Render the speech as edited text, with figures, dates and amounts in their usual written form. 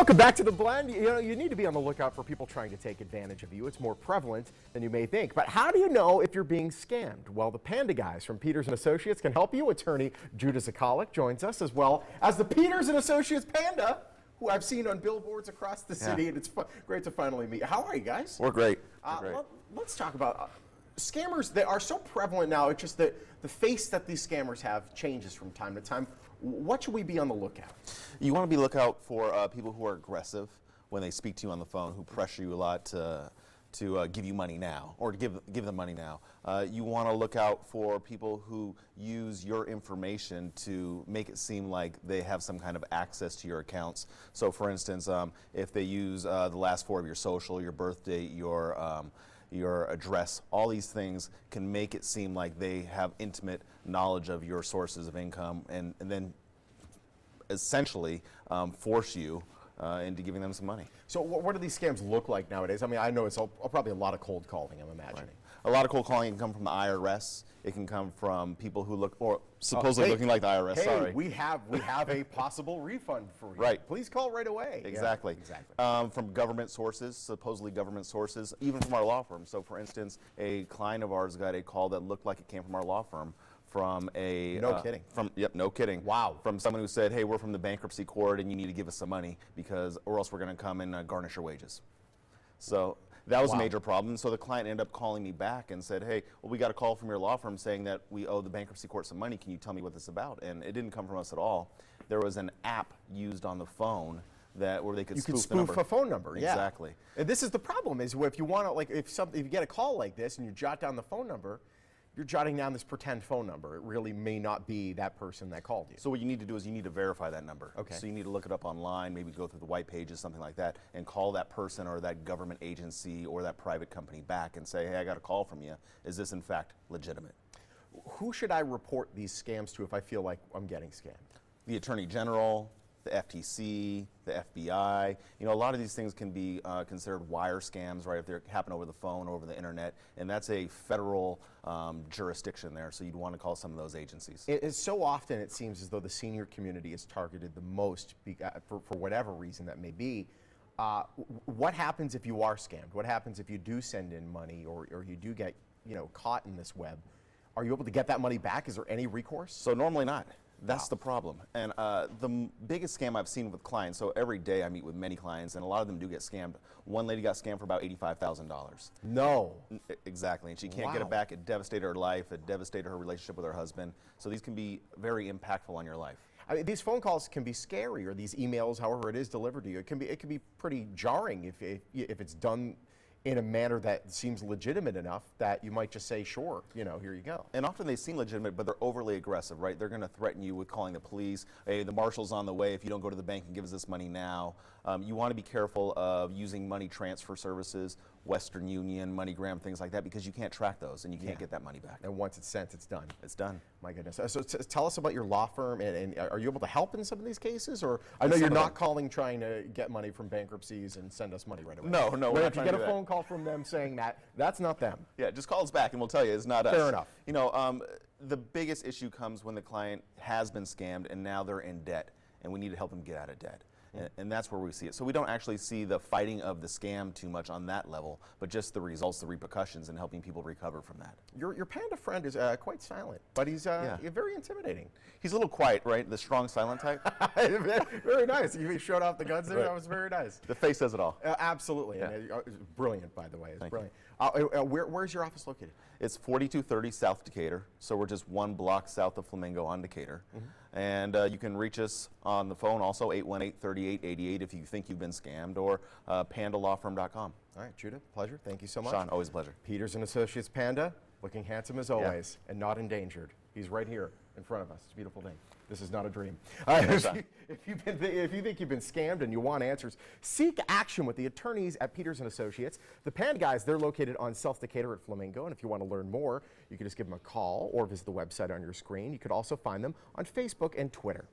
Welcome back to The Blend. You know, you need to be on the lookout for people trying to take advantage of you. It's more prevalent than you may think. But how do you know if you're being scammed? Well, the Panda Guys from Peters & Associates can help you. Attorney Judah Zakalik joins us, as well as the Peters & Associates Panda, who I've seen on billboards across the city, and it's great to finally meet. How are you guys? We're great. Let's talk about scammers that are so prevalent now. It's just that the face that these scammers have changes from time to time. What should we be on the lookout? You want to be lookout for people who are aggressive when they speak to you on the phone, who pressure you a lot to give you money now, or to give them money now. You want to look out for people who use your information to make it seem like they have some kind of access to your accounts. So for instance, if they use the last four of your social, your birth date, your address, all these things can make it seem like they have intimate knowledge of your sources of income, and then essentially force you into giving them some money. So what do these scams look like nowadays? I mean, I know it's probably a lot of cold calling, I'm imagining. Right. A lot of cold calling can come from the IRS. It can come from people who look, or supposedly looking like the IRS, hey, sorry. we have a possible refund for you. Right. Please call right away. Exactly. Yeah, exactly. From government sources, supposedly government sources, even from our law firm. So for instance, a client of ours got a call that looked like it came from our law firm, from a... No kidding. Yep, no kidding. Wow. From someone who said, hey, we're from the bankruptcy court and you need to give us some money because, or else we're going to come and garnish your wages. So that was a major problem. So the client ended up calling me back and said, hey, well, we got a call from your law firm saying that we owe the bankruptcy court some money. Can you tell me what this is about? And it didn't come from us at all. There was an app used on the phone where they could spoof the number. A phone number, yeah. Exactly. And this is the problem, is if you want to, like, if you get a call like this and you jot down the phone number, you're jotting down this pretend phone number. It really may not be that person that called you. So what you need to do is you need to verify that number. Okay. So you need to look it up online, maybe go through the white pages, something like that, and call that person or that government agency or that private company back and say, hey, I got a call from you. Is this in fact legitimate? Who should I report these scams to if I feel like I'm getting scammed? The Attorney General, the FTC, the FBI. You know, a lot of these things can be considered wire scams, right, if they happen over the phone or over the internet, and that's a federal jurisdiction there, so you'd want to call some of those agencies. So often it seems as though the senior community is targeted the most for whatever reason that may be. What happens if you are scammed? What happens if you do send in money or you do get, you know, caught in this web? Are you able to get that money back? Is there any recourse? So normally not. That's the problem. And the biggest scam I've seen with clients, so every day I meet with many clients, and a lot of them do get scammed. One lady got scammed for about $85,000. No. Exactly, and she can't get it back. It devastated her life. It devastated her relationship with her husband. So these can be very impactful on your life. I mean, these phone calls can be scary, or these emails, however it is delivered to you. It can be pretty jarring if it's done in a manner that seems legitimate enough that you might just say, sure, you know, here you go. And often they seem legitimate, but they're overly aggressive, right? They're going to threaten you with calling the police. Hey, the marshal's on the way if you don't go to the bank and give us this money now. You want to be careful of using money transfer services, Western Union, MoneyGram, things like that, because you can't track those and you can't get that money back. And once it's sent, it's done. It's done. My goodness. So tell us about your law firm, and are you able to help in some of these cases? Or I know you're not calling trying to get money from bankruptcies and send us money right away. No, but if you get a phone call from them saying that's not them. Yeah, just call us back and we'll tell you it's not us. Fair enough. You know, the biggest issue comes when the client has been scammed and now they're in debt, and we need to help them get out of debt. And that's where we see it. So we don't actually see the fighting of the scam too much on that level, but just the results, the repercussions, and helping people recover from that. Your panda friend is quite silent, but he's very intimidating. He's a little quiet, right? The strong, silent type. Very nice. You showed off the guns there. Right. That was very nice. The face says it all. Absolutely. Yeah. And it's brilliant, by the way. It's Thank brilliant. Where's your office located? It's 4230 South Decatur, so we're just one block south of Flamingo on Decatur. And you can reach us on the phone also, 818-3888 if you think you've been scammed, or pandalawfirm.com. All right, Judah, pleasure. Thank you so much. Always a pleasure. Peters & Associates Panda, looking handsome as always, and not endangered. He's right here in front of us. It's a beautiful day. This is not a dream. If you think you've been scammed and you want answers, seek action with the attorneys at Peters & Associates. The Panda Guys, they're located on South Decatur at Flamingo, and if you want to learn more, you can just give them a call or visit the website on your screen. You could also find them on Facebook and Twitter.